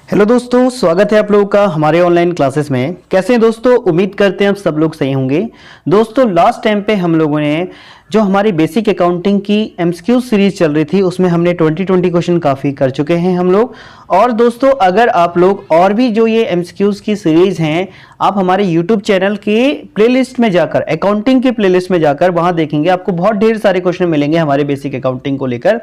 Hello दोस्तों, स्वागत है आप लोगों का हमारे ऑनलाइन क्लासेस में। कैसे हैं दोस्तों? उम्मीद करते हैं आप सब लोग सही होंगे। दोस्तों लास्ट टाइम पे हम लोगों ने जो हमारी बेसिक अकाउंटिंग की एमसीक्यू सीरीज चल रही थी उसमें हमने 20 क्वेश्चन काफ़ी कर चुके हैं हम लोग। और दोस्तों अगर आप लोग और भी जो ये एमसीक्यूज की सीरीज हैं आप हमारे यूट्यूब चैनल के प्लेलिस्ट में जाकर, अकाउंटिंग के प्लेलिस्ट में जाकर वहां देखेंगे, आपको बहुत ढेर सारे क्वेश्चन मिलेंगे हमारे बेसिक अकाउंटिंग को लेकर।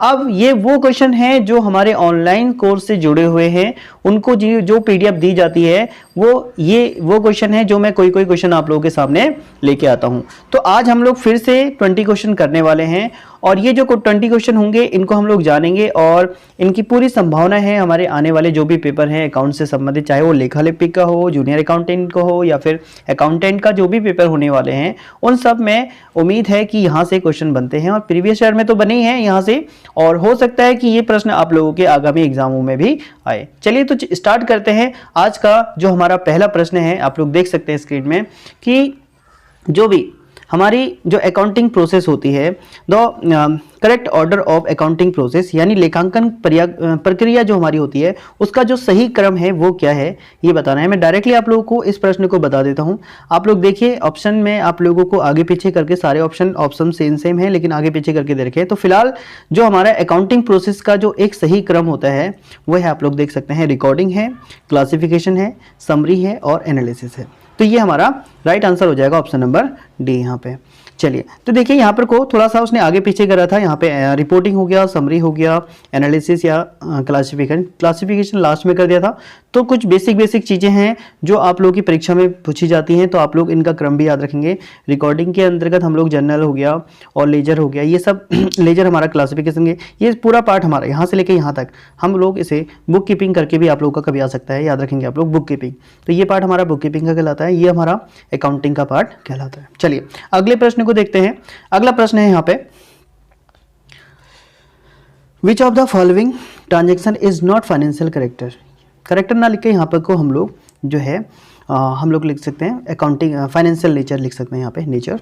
अब ये वो क्वेश्चन हैं जो हमारे ऑनलाइन कोर्स से जुड़े हुए हैं, उनको जो पीडीएफ दी जाती है वो क्वेश्चन है जो मैं कोई क्वेश्चन आप लोगों के सामने लेके आता हूं। तो आज हम लोग फिर से 20 क्वेश्चन करने वाले हैं और ये जो 20 क्वेश्चन होंगे इनको हम लोग जानेंगे और इनकी पूरी संभावना है हमारे आने वाले जो भी पेपर हैं अकाउंट से संबंधित, चाहे वो लेखा लिपिक का हो, जूनियर अकाउंटेंट का हो या फिर अकाउंटेंट का जो भी पेपर होने वाले हैं उन सब में उम्मीद है कि यहाँ से क्वेश्चन बनते हैं और प्रीवियस ईयर में तो बने ही हैं यहाँ से, और हो सकता है कि ये प्रश्न आप लोगों के आगामी एग्जामों में भी आए। चलिए तो स्टार्ट करते हैं। आज का जो हमारा पहला प्रश्न है आप लोग देख सकते हैं स्क्रीन में कि जो भी हमारी जो अकाउंटिंग प्रोसेस होती है, the correct order of accounting process यानी लेखांकन प्रक्रिया जो हमारी होती है उसका जो सही क्रम है वो क्या है ये बताना है। मैं डायरेक्टली आप लोगों को इस प्रश्न को बता देता हूं। आप लोग देखिए ऑप्शन में आप लोगों को आगे पीछे करके सारे ऑप्शन सेम है लेकिन आगे पीछे करके दे रखे हैं। तो फिलहाल जो हमारा अकाउंटिंग प्रोसेस का जो एक सही क्रम होता है वो है, आप लोग देख सकते हैं, रिकॉर्डिंग है, क्लासिफिकेशन है, समरी है और एनालिसिस है। तो ये हमारा राइट आंसर हो जाएगा ऑप्शन नंबर डी यहाँ पे। चलिए तो देखिए यहाँ पर को थोड़ा सा उसने आगे पीछे करा था, यहाँ पे रिपोर्टिंग हो गया, समरी हो गया, एनालिसिस या क्लासिफिकेशन लास्ट में कर दिया था। तो कुछ बेसिक चीज़ें हैं जो आप लोगों की परीक्षा में पूछी जाती हैं, तो आप लोग इनका क्रम भी याद रखेंगे। रिकॉर्डिंग के अंतर्गत हम लोग जर्नल हो गया और लेजर हो गया, ये सब लेजर हमारा क्लासिफिकेशन के, ये पूरा पार्ट हमारा यहाँ से लेके यहाँ तक हम लोग इसे बुक कीपिंग करके भी आप लोगों का कभी आ सकता है, याद रखेंगे आप लोग बुक कीपिंग। तो ये पार्ट हमारा बुक कीपिंग का कहलाता है, ये हमारा अकाउंटिंग का पार्ट कहलाता है। चलिए अगले प्रश्न को देखते हैं। अगला प्रश्न है यहाँ पे, which of the following transaction is not financial character. Character ना लिख के यहाँ पर को हम लोग जो है हम लोग लिख सकते हैं अकाउंटिंग फाइनेंशियल नेचर लिख सकते हैं यहाँ पे नेचर।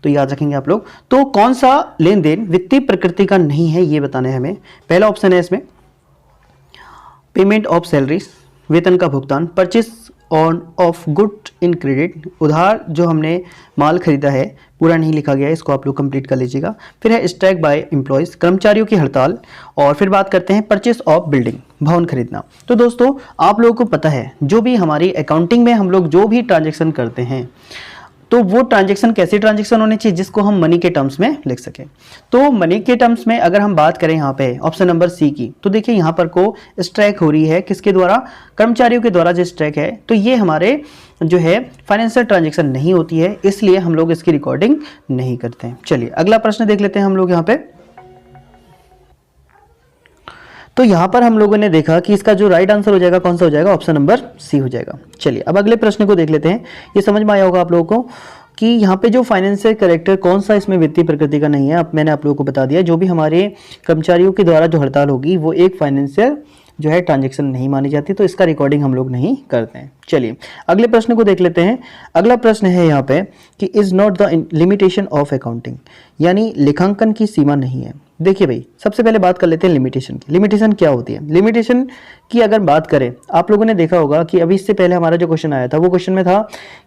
तो याद रखेंगे आप लोग। तो कौन सा लेन देन वित्तीय प्रकृति का नहीं है ये बताना है हमें। पहला ऑप्शन है इसमें पेमेंट ऑफ सैलरीज, वेतन का भुगतान, purchase on off good in credit, उधार जो हमने माल खरीदा है पूरा नहीं लिखा गया है, इसको आप लोग कंप्लीट कर लीजिएगा। फिर है स्ट्राइक बाय एम्प्लॉयज, कर्मचारियों की हड़ताल, और फिर बात करते हैं परचेस ऑफ बिल्डिंग, भवन खरीदना। तो दोस्तों आप लोगों को पता है जो भी हमारी अकाउंटिंग में हम लोग जो भी ट्रांजेक्शन करते हैं तो वो ट्रांजेक्शन कैसे ट्रांजेक्शन होने चाहिए जिसको हम मनी के टर्म्स में लिख सकें। तो मनी के टर्म्स में अगर हम बात करें यहाँ पे ऑप्शन नंबर सी की, तो देखिए यहाँ पर को स्ट्राइक हो रही है किसके द्वारा, कर्मचारियों के द्वारा जो स्ट्राइक है, तो ये हमारे जो है फाइनेंशियल ट्रांजेक्शन नहीं होती है, इसलिए हम लोग इसकी रिकॉर्डिंग नहीं करते हैं। चलिए अगला प्रश्न देख लेते हैं हम लोग यहाँ पे। तो यहाँ पर हम लोगों ने देखा कि इसका जो राइट आंसर हो जाएगा कौन सा हो जाएगा, ऑप्शन नंबर सी हो जाएगा। चलिए अब अगले प्रश्न को देख लेते हैं। ये समझ में आया होगा आप लोगों को कि यहाँ पे जो फाइनेंशियल करेक्टर कौन सा इसमें वित्तीय प्रकृति का नहीं है। अब मैंने आप लोगों को बता दिया, जो भी हमारे कर्मचारियों के द्वारा जो हड़ताल होगी वो एक फाइनेंशियल जो है ट्रांजेक्शन नहीं मानी जाती, तो इसका रिकॉर्डिंग हम लोग नहीं करते हैं। चलिए अगले प्रश्न को देख लेते हैं। अगला प्रश्न है यहाँ पे कि is not the limitation of accounting, यानी लेखांकन की सीमा नहीं है। देखिए भाई सबसे पहले बात कर लेते हैं लिमिटेशन की। लिमिटेशन क्या होती है? लिमिटेशन की अगर बात करें, आप लोगों ने देखा होगा कि अभी इससे पहले हमारा जो क्वेश्चन आया था वो क्वेश्चन में था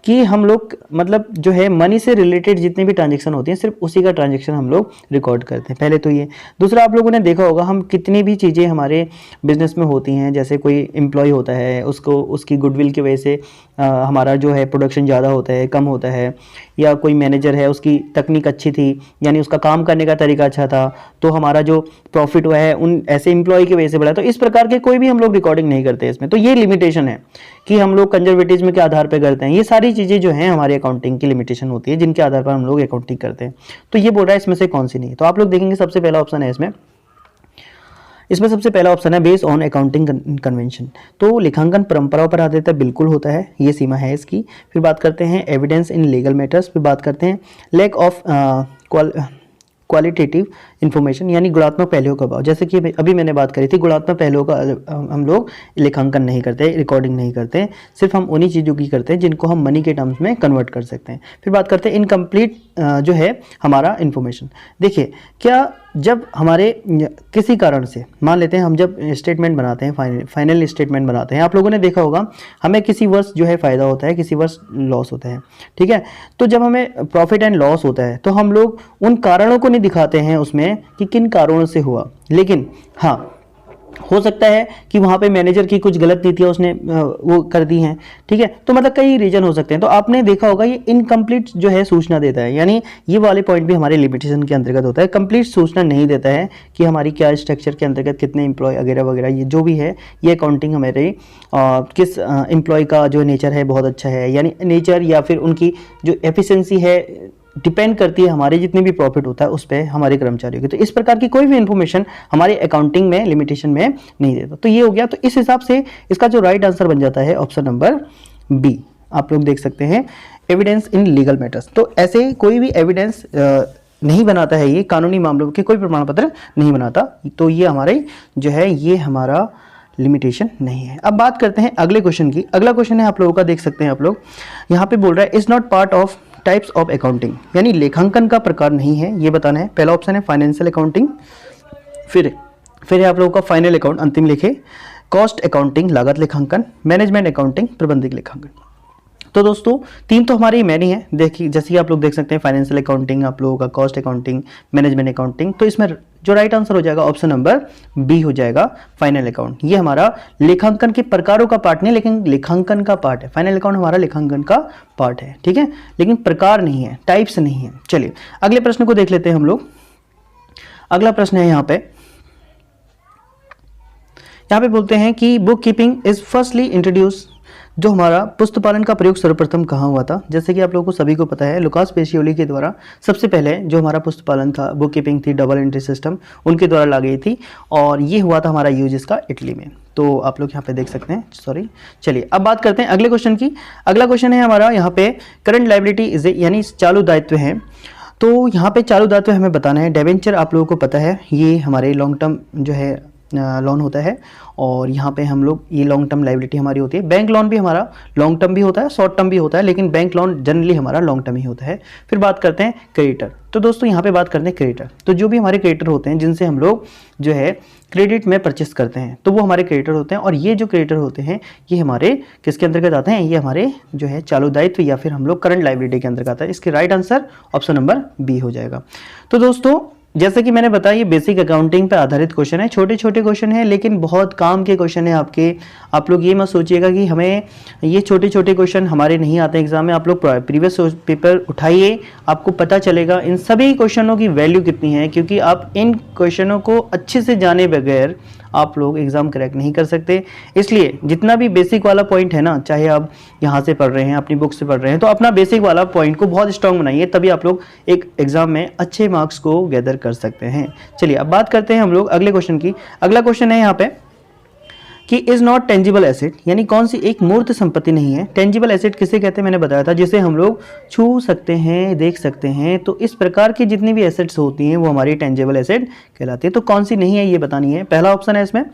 कि हम लोग मतलब जो है मनी से रिलेटेड जितने भी ट्रांजेक्शन होती हैं सिर्फ उसी का ट्रांजेक्शन हम लोग रिकॉर्ड करते हैं। पहले तो ये, दूसरा आप लोगों ने देखा होगा हम कितनी भी चीज़ें हमारे बिजनेस में होती हैं, जैसे कोई एम्प्लॉय होता है उसको उसकी गुडविल की वजह से हमारा जो है प्रोडक्शन ज़्यादा होता है, कम होता है, या कोई मैनेजर है उसकी तकनीक अच्छी थी यानी उसका काम करने का तरीका अच्छा था तो हमारा जो प्रॉफिट हुआ है उन ऐसे एम्प्लॉय की वजह से बढ़ा। तो इस प्रकार के कोई भी हम लोग रिकॉर्डिंग नहीं करते इसमें। तो ये लिमिटेशन है कि हम लोग कंजर्वेटिज्म के आधार पर करते हैं। ये सारी चीज़ें जो हैं हमारी अकाउंटिंग की लिमिटेशन होती है जिनके आधार पर हम लोग अकाउंटिंग करते हैं। तो ये बोल रहा है इसमें से कौन सी नहीं है। तो आप लोग देखेंगे सबसे पहला ऑप्शन है इसमें सबसे पहला ऑप्शन है बेस्ड ऑन अकाउंटिंग कन्वेंशन। तो लेखांकन परंपराओं पर आधारित बिल्कुल होता है, ये सीमा है इसकी। फिर बात करते हैं एविडेंस इन लीगल मैटर्स, फिर बात करते हैं लैक ऑफ क्वालिटेटिव इन्फॉर्मेशन यानी गुणात्मक पहलुओं का अभाव। जैसे कि अभी मैंने बात करी थी, गुणात्मक पहलुओं का हम लोग लेखांकन नहीं करते, रिकॉर्डिंग नहीं करते, सिर्फ हम उन्हीं चीज़ों की करते हैं जिनको हम मनी के टर्म्स में कन्वर्ट कर सकते हैं। फिर बात करते हैं इनकम्प्लीट जो है हमारा इन्फॉर्मेशन। देखिए, क्या जब हमारे किसी कारण से, मान लेते हैं हम जब स्टेटमेंट बनाते हैं, फाइनल स्टेटमेंट बनाते हैं, आप लोगों ने देखा होगा हमें किसी वर्ष जो है फ़ायदा होता है, किसी वर्ष लॉस होता है, ठीक है। तो जब हमें प्रॉफिट एंड लॉस होता है तो हम लोग उन कारणों को नहीं दिखाते हैं उसमें कि किन कारणों से हुआ, लेकिन हाँ हो सकता है कि वहाँ पे मैनेजर की कुछ गलत नीतियाँ उसने वो कर दी हैं, ठीक है। तो मतलब कई रीजन हो सकते हैं। तो आपने देखा होगा ये इनकम्प्लीट जो है सूचना देता है, यानी ये वाले पॉइंट भी हमारे लिमिटेशन के अंतर्गत होता है। कंप्लीट सूचना नहीं देता है कि हमारी क्या स्ट्रक्चर के अंतर्गत कितने एम्प्लॉय वगैरह वगैरह, ये जो भी है ये अकाउंटिंग हमारे किस एम्प्लॉय का जो नेचर है बहुत अच्छा है, यानी नेचर या फिर उनकी जो एफिशिएंसी है डिपेंड करती है हमारे जितने भी प्रॉफिट होता है उस पर हमारे कर्मचारियों की। तो इस प्रकार की कोई भी इंफॉर्मेशन हमारे अकाउंटिंग में लिमिटेशन में नहीं देता। तो ये हो गया। तो इस हिसाब से इसका जो राइट आंसर बन जाता है ऑप्शन नंबर बी। आप लोग देख सकते हैं एविडेंस इन लीगल मैटर्स। तो ऐसे कोई भी एविडेंस नहीं बनाता है, ये कानूनी मामलों के कोई प्रमाण पत्र नहीं बनाता। तो ये हमारे जो है ये हमारा लिमिटेशन नहीं है। अब बात करते हैं अगले क्वेश्चन की। अगला क्वेश्चन है आप लोगों का, देख सकते हैं आप लोग यहाँ पे बोल रहा है is not part of types of accounting, यानी लेखांकन का प्रकार नहीं है, ये बताना है। पहला ऑप्शन है फाइनेंशियल अकाउंटिंग, फिर है आप लोगों का फाइनल अकाउंट अंतिम लेखे, कॉस्ट अकाउंटिंग लागत लेखांकन, मैनेजमेंट अकाउंटिंग प्रबंधक लेखांकन। तो दोस्तों तीन तो हमारे मैंने हैं, देखिए जैसे कि आप लोग देख सकते हैं फाइनेंशियल अकाउंटिंग, आप लोगों का कॉस्ट अकाउंटिंग, मैनेजमेंट अकाउंटिंग। तो इसमें जो राइट आंसर हो जाएगा ऑप्शन नंबर बी हो जाएगा फाइनल अकाउंट। ये हमारा लेखांकन के प्रकारों का पार्ट नहीं, लेकिन लेखांकन का पार्ट है। फाइनल अकाउंट हमारा लेखांकन का पार्ट है, ठीक है, लेकिन प्रकार नहीं है, टाइप्स नहीं है। चलिए अगले प्रश्न को देख लेते हैं हम लोग। अगला प्रश्न है यहाँ पे बोलते हैं कि book keeping is firstly introduce, जो हमारा पुस्तपालन का प्रयोग सर्वप्रथम कहाँ हुआ था। जैसे कि आप लोगों को सभी को पता है लुकास पेसियोली के द्वारा सबसे पहले जो हमारा पुस्तपालन था, बुक कीपिंग थी, डबल एंट्री सिस्टम, उनके द्वारा लाई गई थी और ये हुआ था हमारा यूज इसका इटली में। तो आप लोग यहाँ पे देख सकते हैं, सॉरी। चलिए अब बात करते हैं अगले क्वेश्चन की। अगला क्वेश्चन है हमारा यहाँ पे करंट लायबिलिटी इज यानी चालू दायित्व है। तो यहाँ पे चालू दायित्व हमें बताना है। डिबेंचर आप लोगों को पता है ये हमारे लॉन्ग टर्म जो है लोन होता है और यहाँ पे हम लोग ये लॉन्ग टर्म लायबिलिटी हमारी होती है। बैंक लोन भी हमारा लॉन्ग टर्म भी होता है, शॉर्ट टर्म भी होता है, लेकिन बैंक लोन जनरली हमारा लॉन्ग टर्म ही होता है। फिर बात करते हैं क्रेडिटर। तो दोस्तों यहाँ पे बात करते हैं क्रेडिटर। तो जो भी हमारे क्रेडिटर होते हैं जिनसे हम लोग जो है क्रेडिट में परचेस करते हैं, तो वो हमारे क्रेडिटर होते हैं। और ये जो क्रेडिटर होते हैं ये हमारे किसके अंतर्गत आते हैं, ये हमारे जो है चालू दायित्व या फिर हम लोग करंट लायबिलिटी के अंतर्गत आता है। इसके right answer option number B हो जाएगा। तो दोस्तों जैसे कि मैंने बताया ये बेसिक अकाउंटिंग पे आधारित क्वेश्चन है, छोटे छोटे क्वेश्चन है लेकिन बहुत काम के क्वेश्चन है आपके। आप लोग ये मत सोचिएगा कि हमें ये छोटे छोटे क्वेश्चन हमारे नहीं आते एग्जाम में। आप लोग प्रीवियस पेपर उठाइए, आपको पता चलेगा इन सभी क्वेश्चनों की वैल्यू कितनी है, क्योंकि आप इन क्वेश्चनों को अच्छे से जाने बगैर आप लोग एग्जाम क्रैक नहीं कर सकते। इसलिए जितना भी बेसिक वाला पॉइंट है ना, चाहे आप यहाँ से पढ़ रहे हैं, अपनी बुक से पढ़ रहे हैं, तो अपना बेसिक वाला पॉइंट को बहुत स्ट्रांग बनाइए, तभी आप लोग एक एग्जाम में अच्छे मार्क्स को गैदर कर सकते हैं। चलिए अब बात करते हैं हम लोग अगले क्वेश्चन की। अगला क्वेश्चन है यहाँ पे कि इज नॉट टेंजिबल एसेट, यानी कौन सी एक मूर्त संपत्ति नहीं है। टेंजिबल एसेट किसे कहते हैं मैंने बताया था, जिसे हम लोग छू सकते हैं, देख सकते हैं। तो इस प्रकार की जितनी भी एसेट्स होती हैं वो हमारी टेंजिबल एसेट कहलाती है। तो कौन सी नहीं है ये बतानी है। पहला ऑप्शन है इसमें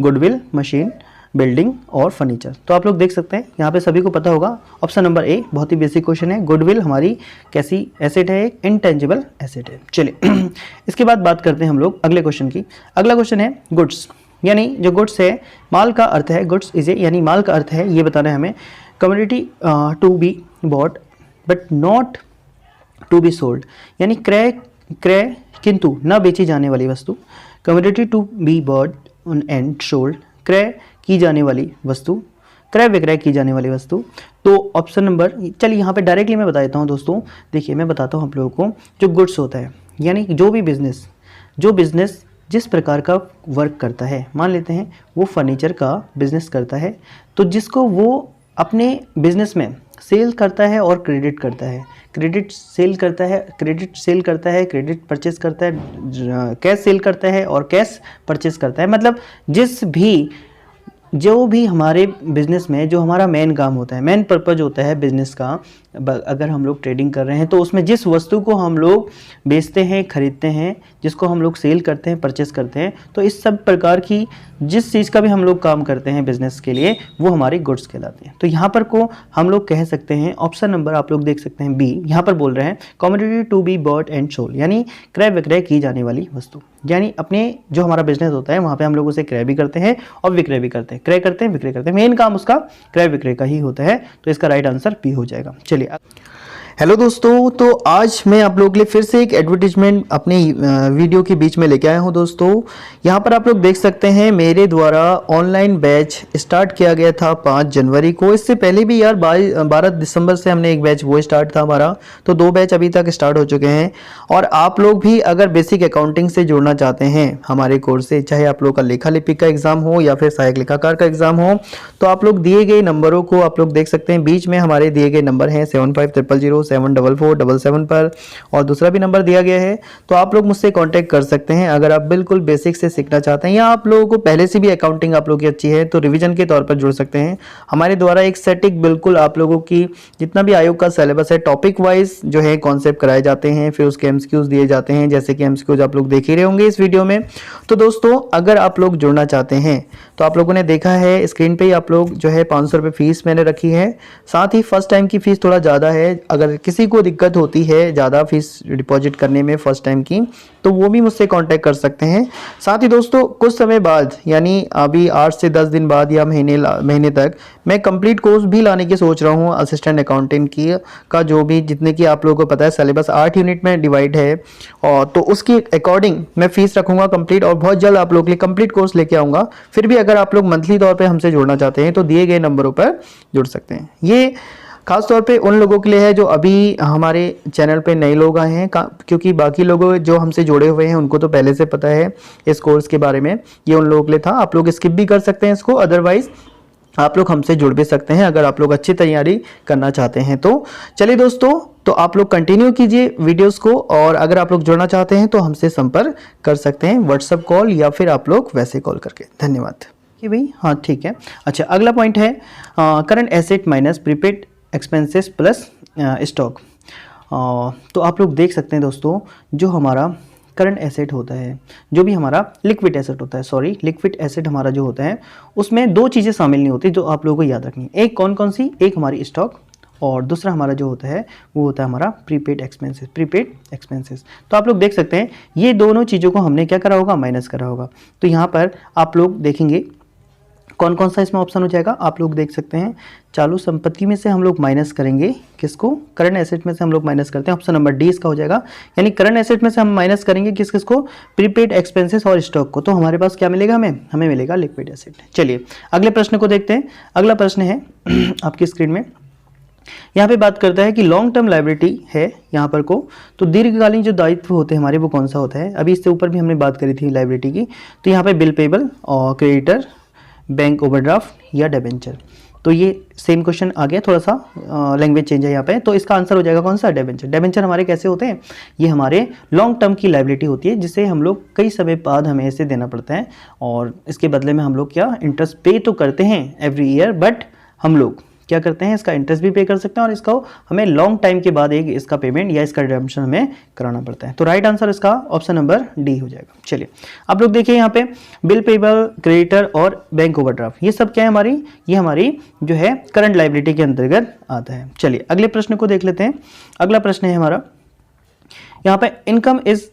गुडविल, मशीन, बिल्डिंग और फर्नीचर। तो आप लोग देख सकते हैं यहाँ पे सभी को पता होगा ऑप्शन नंबर ए बहुत ही बेसिक क्वेश्चन है। गुडविल हमारी कैसी एसेट है, एक इनटेंजिबल एसेट है। चलिए इसके बाद बात करते हैं हम लोग अगले क्वेश्चन की। अगला क्वेश्चन है गुड्स, यानी जो गुड्स है माल का अर्थ है, गुड्स इज ए यानी माल का अर्थ है, ये बताना है हमें। Commodity to be bought but not to be sold, यानी क्रय किंतु न बेची जाने वाली वस्तु। Commodity to be bought and sold, क्रय की जाने वाली वस्तु, क्रय विक्रय की जाने वाली वस्तु। तो ऑप्शन नंबर, चलिए यहाँ पे डायरेक्टली मैं बता देता हूँ दोस्तों। देखिए मैं बताता हूँ आप लोगों को, जो गुड्स होता है यानी जो बिजनेस जिस प्रकार का वर्क करता है, मान लेते हैं वो फर्नीचर का बिजनेस करता है, तो जिसको वो अपने बिजनेस में सेल करता है और क्रेडिट करता है, क्रेडिट सेल करता है, क्रेडिट परचेस करता है, कैश सेल करता है और कैश परचेस करता है। मतलब जो भी हमारे बिजनेस में जो हमारा मेन काम होता है, मेन पर्पज होता है बिजनेस का, अगर हम लोग ट्रेडिंग कर रहे हैं तो उसमें जिस वस्तु को हम लोग बेचते हैं, खरीदते हैं, जिसको हम लोग सेल करते हैं, परचेस करते हैं, तो इस सब प्रकार की जिस चीज़ का भी हम लोग काम करते हैं बिजनेस के लिए, वो हमारी गुड्स कहलाते हैं। तो यहाँ पर को हम लोग कह सकते हैं, ऑप्शन नंबर आप लोग देख सकते हैं बी, यहाँ पर बोल रहे हैं commodity to be bought and sold, यानी क्रय विक्रय की जाने वाली वस्तु। यानी अपने जो हमारा बिजनेस होता है वहाँ पे हम लोग उसे क्रय भी करते हैं और विक्रय भी करते हैं, क्रय करते हैं, विक्रय करते हैं, मेन काम उसका क्रय विक्रय का ही होता है। तो इसका राइट आंसर बी हो जाएगा। चलिए, हेलो दोस्तों, तो आज मैं आप लोगों के लिए फिर से एक एडवर्टीजमेंट अपने वीडियो के बीच में लेके आया हूं। दोस्तों यहां पर आप लोग देख सकते हैं मेरे द्वारा ऑनलाइन बैच स्टार्ट किया गया था 5 जनवरी को। इससे पहले भी यार 12 दिसंबर से हमने एक बैच वो स्टार्ट था हमारा, तो 2 बैच अभी तक स्टार्ट हो चुके हैं। और आप लोग भी अगर बेसिक अकाउंटिंग से जुड़ना चाहते हैं हमारे कोर्स से, चाहे आप लोग का लेखा लिपिक का एग्जाम हो या फिर सहायक लेखाकार का एग्जाम हो, तो आप लोग दिए गए नंबरों को आप लोग देख सकते हैं। बीच में हमारे दिए गए नंबर हैं 7500074477 पर, और दूसरा भी नंबर दिया गया है। तो आप लोग मुझसे कांटेक्ट कर सकते हैं अगर आप बिल्कुल बेसिक से सीखना चाहते हैं, या आप लोगों को पहले से भी अकाउंटिंग आप लोगों की अच्छी है तो रिवीजन के तौर पर जुड़ सकते हैं। हमारे द्वारा एक सेटिक बिल्कुल आप लोगों की जितना भी आयोग का सिलेबस है टॉपिक वाइज जो है कॉन्सेप्ट कराए जाते हैं, फिर उसके एमसीक्यूज दिए जाते हैं, जैसे कि एमसीक्यूज आप लोग देख ही रहे होंगे इस वीडियो में। तो दोस्तों अगर आप लोग जुड़ना चाहते हैं तो आप लोगों ने देखा है स्क्रीन पे ही आप लोग जो है 500 रुपये फीस मैंने रखी है। साथ ही फर्स्ट टाइम की फीस थोड़ा ज़्यादा है, अगर किसी को दिक्कत होती है ज़्यादा फीस डिपॉजिट करने में फर्स्ट टाइम की, तो वो भी मुझसे कांटेक्ट कर सकते हैं। साथ ही दोस्तों कुछ समय बाद यानी अभी 8 से 10 दिन बाद या महीने तक मैं कंप्लीट कोर्स भी लाने की सोच रहा हूँ असिस्टेंट अकाउंटेंट की का, जो भी जितने की आप लोगों को पता है सिलेबस 8 यूनिट में डिवाइड है, और तो उसकी अकॉर्डिंग मैं फीस रखूँगा कंप्लीट, और बहुत जल्द आप लोगों के लिए कंप्लीट कोर्स लेके आऊँगा। फिर भी अगर आप लोग मंथली तौर पर हमसे जुड़ना चाहते हैं तो दिए गए नंबरों पर जुड़ सकते हैं। ये खास तौर पे उन लोगों के लिए है जो अभी हमारे चैनल पे नए लोग आए हैं, क्योंकि बाकी लोग जो हमसे जुड़े हुए हैं उनको तो पहले से पता है इस कोर्स के बारे में। ये उन लोगों के लिए था, आप लोग स्किप भी कर सकते हैं इसको, अदरवाइज आप लोग हमसे जुड़ भी सकते हैं अगर आप लोग अच्छी तैयारी करना चाहते हैं तो। चलिए दोस्तों, तो आप लोग कंटिन्यू कीजिए वीडियोस को, और अगर आप लोग जुड़ना चाहते हैं तो हमसे संपर्क कर सकते हैं व्हाट्सएप कॉल या फिर आप लोग वैसे कॉल करके। धन्यवाद कि भाई, हाँ ठीक है। अच्छा, अगला पॉइंट है current asset minus prepaid expenses plus stock. तो आप लोग देख सकते हैं दोस्तों, जो हमारा करंट एसेट होता है, जो भी हमारा लिक्विड एसेट होता है, लिक्विड एसेट हमारा जो होता है उसमें 2 चीज़ें शामिल नहीं होती जो आप लोगों को याद रखनी है। एक कौन कौन सी, एक हमारी स्टॉक, और दूसरा हमारा जो होता है वो होता है हमारा प्रीपेड एक्सपेंसेस। तो आप लोग देख सकते हैं ये दोनों चीज़ों को हमने क्या करा होगा, माइनस करा होगा। तो यहाँ पर आप लोग देखेंगे कौन कौन सा इसमें ऑप्शन हो जाएगा, आप लोग देख सकते हैं चालू संपत्ति में से हम लोग माइनस करेंगे किसको, करंट एसेट में से हम लोग माइनस करते हैं, ऑप्शन नंबर डी इसका हो जाएगा। यानी करंट एसेट में से हम माइनस करेंगे किसको, प्रीपेड एक्सपेंसेस और स्टॉक को। तो हमारे पास क्या मिलेगा, हमें मिलेगा लिक्विड एसेट। चलिए अगले प्रश्न को देखते हैं। अगला प्रश्न है आपकी स्क्रीन में, यहाँ पे बात करता है कि लॉन्ग टर्म लायबिलिटी है यहाँ पर को, तो दीर्घकालीन जो दायित्व होते हैं हमारे वो कौन सा होता है। अभी इससे ऊपर भी हमने बात करी थी लायबिलिटी की। तो यहाँ पे बिल पेबल और क्रेडिटर, बैंक ओवरड्राफ्ट या डिबेंचर। तो ये सेम क्वेश्चन आ गया, थोड़ा सा लैंग्वेज चेंज है यहाँ पे। तो इसका आंसर हो जाएगा कौन सा, डिबेंचर। डिबेंचर हमारे कैसे होते हैं, ये हमारे लॉन्ग टर्म की लायबिलिटी होती है जिसे हम लोग कई समय बाद हमें इसे देना पड़ता है, और इसके बदले में हम लोग क्या इंटरेस्ट पे तो करते हैं एवरी ईयर, बट हम लोग क्या करते हैं इसका इंटरेस्ट भी पे कर सकते हैं, और इसका हमें लॉन्ग टाइम के बाद एक इसका पेमेंट या इसका रिडम्पशन हमें कराना पड़ता है। तो राइट आंसर इसका ऑप्शन नंबर डी हो जाएगा। चलिए आप लोग देखिए यहाँ पे बिल पेबल, क्रेडिटर और बैंक ओवरड्राफ्ट, ये सब क्या है हमारी, ये हमारी जो है करंट लायबिलिटी के अंतर्गत आता है। चलिए अगले प्रश्न को देख लेते हैं। अगला प्रश्न है हमारा, यहाँ पे income is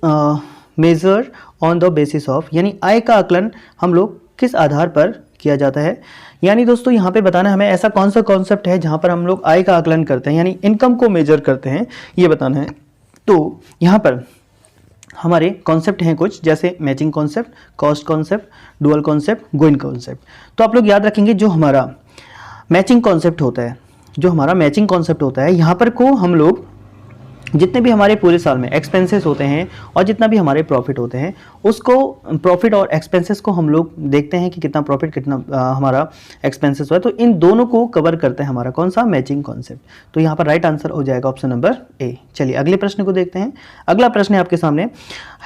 measured on the basis of, यानी आय का आकलन हम लोग किस आधार पर किया जाता है। यानी दोस्तों यहाँ पे बताना है हमें ऐसा कौन सा कॉन्सेप्ट है जहाँ पर हम लोग आय का आकलन करते हैं, यानी इनकम को मेजर करते हैं, ये बताना है। तो यहाँ पर हमारे कॉन्सेप्ट हैं कुछ, जैसे matching concept, cost concept, dual concept, going concept. तो आप लोग याद रखेंगे जो हमारा मैचिंग कॉन्सेप्ट होता है, यहाँ पर को हम लोग जितने भी हमारे पूरे साल में एक्सपेंसेस होते हैं और जितना भी हमारे प्रॉफिट होते हैं, उसको प्रॉफिट और एक्सपेंसेस को हम लोग देखते हैं कि कितना प्रॉफिट कितना हमारा एक्सपेंसेस हुआ है। तो इन दोनों को कवर करता है हमारा कौन सा, मैचिंग कॉन्सेप्ट। तो यहाँ पर राइट आंसर हो जाएगा ऑप्शन नंबर ए। चलिए अगले प्रश्न को देखते हैं। अगला प्रश्न है आपके सामने,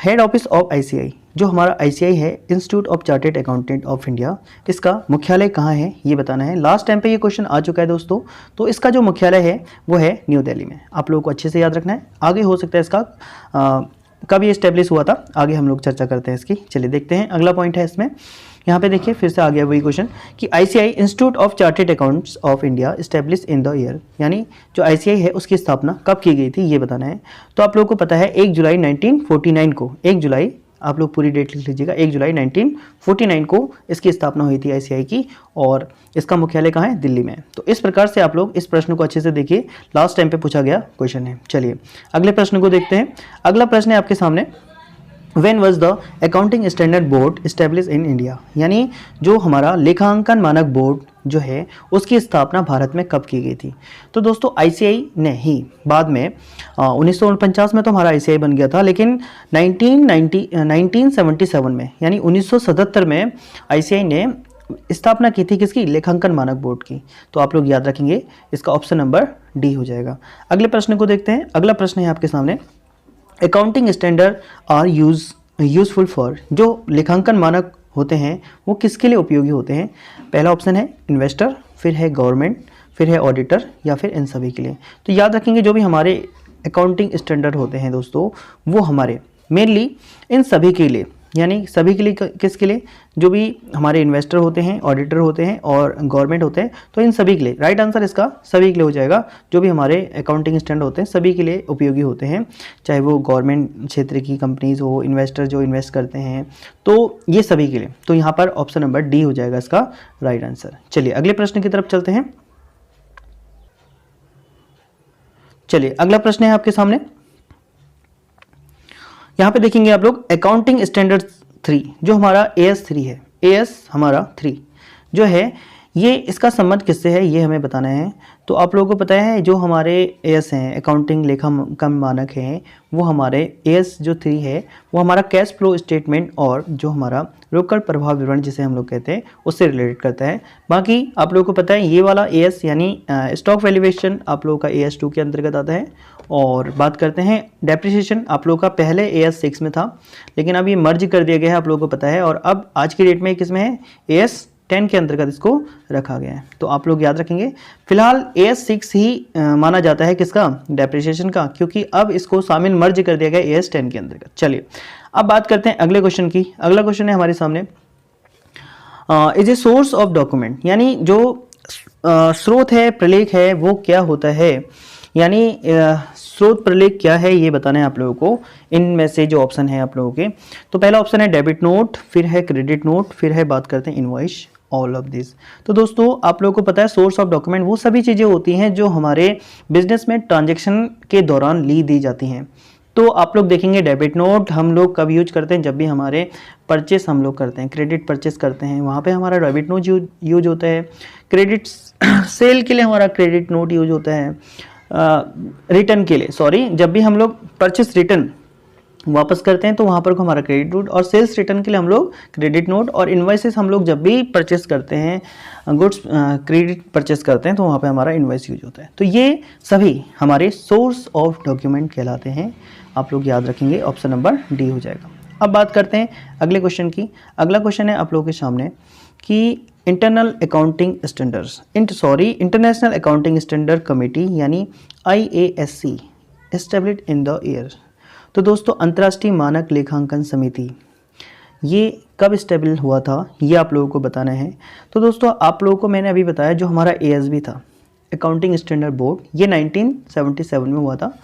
हेड ऑफिस ऑफ आईसीआई, जो हमारा ICI है, institute of chartered accountant of India, इसका मुख्यालय कहाँ है ये बताना है। लास्ट टाइम पे ये क्वेश्चन आ चुका है दोस्तों। तो इसका जो मुख्यालय है वो है न्यू दिल्ली में। आप लोगों को अच्छे से याद रखना है। आगे हो सकता है इसका कब ये इस्टेब्लिश हुआ था, आगे हम लोग चर्चा करते हैं इसकी। चलिए देखते हैं अगला पॉइंट है इसमें। यहाँ पे देखिए फिर से आ गया वही क्वेश्चन कि ICI institute of chartered accounts of India establish in the year, यानी जो ICI है उसकी स्थापना कब की गई थी ये बताना है। तो आप लोगों को पता है 1 जुलाई 1949 को, 1 जुलाई, आप लोग पूरी डेट लिख लीजिएगा, 1 जुलाई 1949 को इसकी स्थापना हुई थी ICI की, और इसका मुख्यालय कहाँ है, दिल्ली में। तो इस प्रकार से आप लोग इस प्रश्न को अच्छे से देखिए, लास्ट टाइम पे पूछा गया क्वेश्चन है। चलिए अगले प्रश्न को देखते हैं। अगला प्रश्न है आपके सामने, When was the accounting standard board established in India, यानी जो हमारा लेखांकन मानक बोर्ड जो है उसकी स्थापना भारत में कब की गई थी। तो दोस्तों ICI ने ही बाद में 1949 में तो हमारा ICI बन गया था, लेकिन 1977 में यानी 1977 में ICI ने स्थापना की थी किसकी, लेखांकन मानक बोर्ड की। तो आप लोग याद रखेंगे, इसका ऑप्शन नंबर डी हो जाएगा। अगले प्रश्न को देखते हैं। अगला प्रश्न है आपके सामने, accounting standard are useful for, जो लेखांकन मानक होते हैं वो किसके लिए उपयोगी होते हैं। पहला ऑप्शन है इन्वेस्टर, फिर है गवर्नमेंट, फिर है ऑडिटर, या फिर इन सभी के लिए। तो याद रखेंगे जो भी हमारे अकाउंटिंग स्टैंडर्ड होते हैं दोस्तों, वो हमारे मेनली इन सभी के लिए, यानी सभी के लिए, किसके लिए, जो भी हमारे इन्वेस्टर होते हैं, ऑडिटर होते हैं और गवर्नमेंट होते हैं, तो इन सभी के लिए राइट आंसर इसका सभी के लिए हो जाएगा। जो भी हमारे अकाउंटिंग स्टैंडर्ड होते हैं सभी के लिए उपयोगी होते हैं, चाहे वो गवर्नमेंट क्षेत्र की कंपनीज हो, इन्वेस्टर जो इन्वेस्ट करते हैं, तो ये सभी के लिए। तो यहाँ पर ऑप्शन नंबर डी हो जाएगा इसका राइट आंसर। चलिए अगले प्रश्न की तरफ चलते हैं। चलिए अगला प्रश्न है आपके सामने, यहाँ पे देखेंगे आप लोग अकाउंटिंग स्टैंडर्ड 3, जो हमारा AS3 है, AS हमारा 3 जो है, ये इसका संबंध किससे है ये हमें बताना है। तो आप लोगों को पता है जो हमारे AS हैं, अकाउंटिंग लेखांकन मानक हैं, वो हमारे AS जो 3 है वो हमारा कैश फ्लो स्टेटमेंट और जो हमारा रोकड़ प्रवाह विवरण जिसे हम लोग कहते हैं उससे रिलेटेड करता है। बाकी आप लोगों को पता है ये वाला AS यानी स्टॉक वैल्यूएशन आप लोगों का AS2 के अंतर्गत आता है। और बात करते हैं डेप्रिसिएशन, आप लोगों का पहले AS6 में था, लेकिन अब ये मर्ज कर दिया गया है, आप लोगों को पता है, और अब आज की डेट में किस में है, AS10 के अंतर्गत इसको रखा गया है। तो आप लोग याद रखेंगे, फिलहाल AS6 ही माना जाता है किसका, डेप्रिसिएशन का, क्योंकि अब इसको शामिल मर्ज कर दिया गया AS10 के अंतर्गत। चलिए अब बात करते हैं अगले क्वेश्चन की। अगला क्वेश्चन है हमारे सामने, is a source of document, यानी जो स्रोत है, प्रलेख है, वो क्या होता है, यानी स्रोत प्रलेख क्या है ये बताना है आप लोगों को। इनमें से जो ऑप्शन है आप लोगों के, तो पहला ऑप्शन है डेबिट नोट, फिर है क्रेडिट नोट, फिर है बात करते हैं इनवॉइस, ऑल ऑफ दिस। तो दोस्तों आप लोगों को पता है सोर्स ऑफ डॉक्यूमेंट वो सभी चीज़ें होती हैं जो हमारे बिजनेस में ट्रांजेक्शन के दौरान ली जाती हैं। तो आप लोग देखेंगे डेबिट नोट हम लोग कब यूज करते हैं, जब भी हमारे परचेस हम लोग करते हैं, क्रेडिट परचेस करते हैं, वहाँ पे हमारा डेबिट नोट यूज होता है। क्रेडिट सेल के लिए हमारा क्रेडिट नोट यूज होता है। रिटर्न के लिए, सॉरी, जब भी हम लोग परचेस रिटर्न वापस करते हैं तो वहाँ पर हमारा क्रेडिट नोट, और सेल्स रिटर्न के लिए हम लोग क्रेडिट नोट, और इन्वाइसेस हम लोग जब भी परचेस करते हैं, गुड्स क्रेडिट परचेस करते हैं तो वहाँ पे हमारा इन्वाइस यूज होता है। तो ये सभी हमारे सोर्स ऑफ डॉक्यूमेंट कहलाते हैं। आप लोग याद रखेंगे, ऑप्शन नंबर डी हो जाएगा। अब बात करते हैं अगले क्वेश्चन की। अगला क्वेश्चन है आप लोगों के सामने कि इंटरनेशनल अकाउंटिंग स्टैंडर्ड कमेटी यानी IASC established in the year. तो दोस्तों अंतर्राष्ट्रीय मानक लेखांकन समिति ये कब स्टेबल हुआ था ये आप लोगों को बताना है। तो दोस्तों आप लोगों को मैंने अभी बताया जो हमारा ASB था, अकाउंटिंग स्टैंडर्ड बोर्ड, ये 1977 में हुआ था।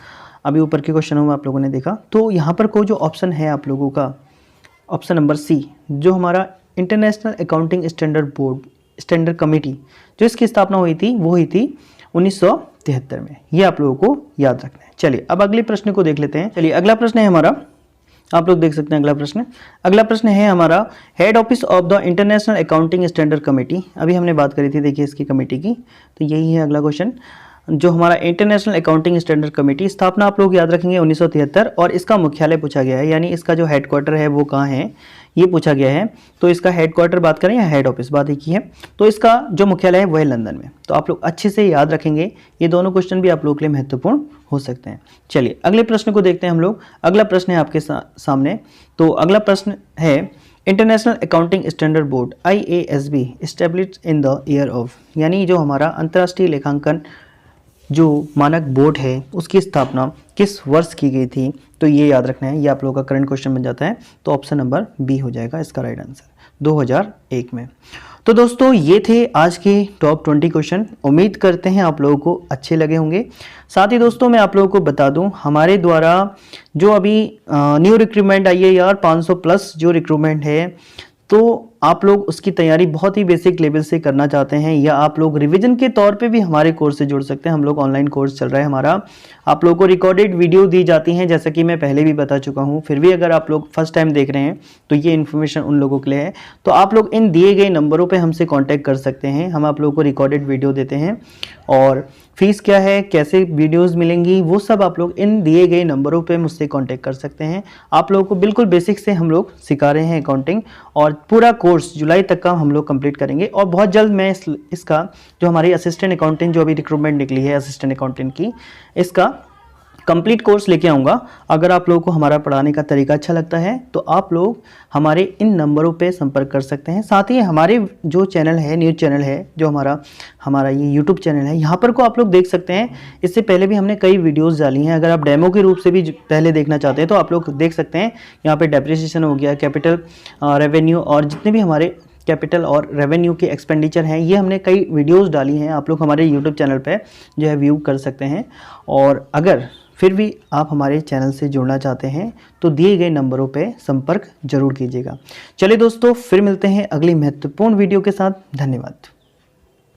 अभी ऊपर के क्वेश्चनों में आप लोगों ने देखा। तो यहाँ पर कोई जो ऑप्शन है आप लोगों का, ऑप्शन नंबर सी, जो हमारा international accounting standard board standard committee जो इसकी स्थापना हुई थी वो हुई थी 1973 में। ये आप लोगों को याद रखना है। चलिए अब अगले प्रश्न को देख लेते हैं। चलिए अगला प्रश्न है हमारा, आप लोग देख सकते हैं अगला प्रश्न है हमारा, head office of the international accounting standard committee. अभी हमने बात करी थी देखिए इसकी कमेटी की, तो यही है अगला क्वेश्चन। जो हमारा इंटरनेशनल अकाउंटिंग स्टैंडर्ड कमेटी, स्थापना आप लोग याद रखेंगे 1973, और इसका मुख्यालय पूछा गया है, यानी इसका जो हेडक्वार्टर है वो कहाँ है ये पूछा गया है। तो इसका हेडक्वार्टर बात करें या हेड ऑफिस बात एक ही है, तो इसका जो मुख्यालय है वो है लंदन में। तो आप लोग अच्छे से याद रखेंगे, ये दोनों क्वेश्चन भी आप लोग के लिए महत्वपूर्ण हो सकते हैं। चलिए अगले प्रश्न को देखते हैं हम लोग। अगला प्रश्न है आपके सामने। तो अगला प्रश्न है international accounting standard board IASB established in the year of, यानी जो हमारा अंतर्राष्ट्रीय लेखांकन जो मानक बोर्ड है उसकी स्थापना किस वर्ष की गई थी। तो ये याद रखना है, ये आप लोगों का करंट क्वेश्चन बन जाता है। तो ऑप्शन नंबर बी हो जाएगा इसका राइट आंसर, 2001 में। तो दोस्तों ये थे आज के टॉप 20 क्वेश्चन। उम्मीद करते हैं आप लोगों को अच्छे लगे होंगे। साथ ही दोस्तों मैं आप लोगों को बता दूं, हमारे द्वारा जो अभी न्यू रिक्रूटमेंट आई है यार, 500 प्लस जो रिक्रूटमेंट है, तो आप लोग उसकी तैयारी बहुत ही बेसिक लेवल से करना चाहते हैं, या आप लोग रिवीजन के तौर पे भी हमारे कोर्स से जुड़ सकते हैं। हम लोग ऑनलाइन कोर्स चल रहा है हमारा, आप लोगों को रिकॉर्डेड वीडियो दी जाती हैं, जैसा कि मैं पहले भी बता चुका हूं। फिर भी अगर आप लोग फर्स्ट टाइम देख रहे हैं तो ये इन्फॉर्मेशन उन लोगों के लिए है। तो आप लोग इन दिए गए नंबरों पर हमसे कॉन्टैक्ट कर सकते हैं, हम आप लोगों को रिकॉर्डेड वीडियो देते हैं। और फीस क्या है, कैसे वीडियोस मिलेंगी, वो सब आप लोग इन दिए गए नंबरों पे मुझसे कांटेक्ट कर सकते हैं। आप लोगों को बिल्कुल बेसिक से हम लोग सिखा रहे हैं अकाउंटिंग, और पूरा कोर्स जुलाई तक का हम लोग कंप्लीट करेंगे। और बहुत जल्द मैं इसका जो हमारी असिस्टेंट अकाउंटेंट जो अभी रिक्रूटमेंट निकली है असिस्टेंट अकाउंटेंट की, इसका कंप्लीट कोर्स लेके आऊँगा। अगर आप लोगों को हमारा पढ़ाने का तरीका अच्छा लगता है तो आप लोग हमारे इन नंबरों पे संपर्क कर सकते हैं। साथ ही हमारे जो चैनल है, न्यूज़ चैनल है, जो हमारा ये यूट्यूब चैनल है, यहाँ पर को आप लोग देख सकते हैं। इससे पहले भी हमने कई वीडियोस डाली हैं, अगर आप डेमो के रूप से भी पहले देखना चाहते हैं तो आप लोग देख सकते हैं। यहाँ पर डेप्रिसिएशन हो गया, कैपिटल, रेवेन्यू, और जितने भी हमारे कैपिटल और रेवेन्यू के एक्सपेंडिचर हैं, ये हमने कई वीडियोस डाली हैं। आप लोग हमारे यूट्यूब चैनल पे जो है व्यू कर सकते हैं। और अगर फिर भी आप हमारे चैनल से जुड़ना चाहते हैं तो दिए गए नंबरों पे संपर्क जरूर कीजिएगा। चलिए दोस्तों, फिर मिलते हैं अगली महत्वपूर्ण वीडियो के साथ। धन्यवाद।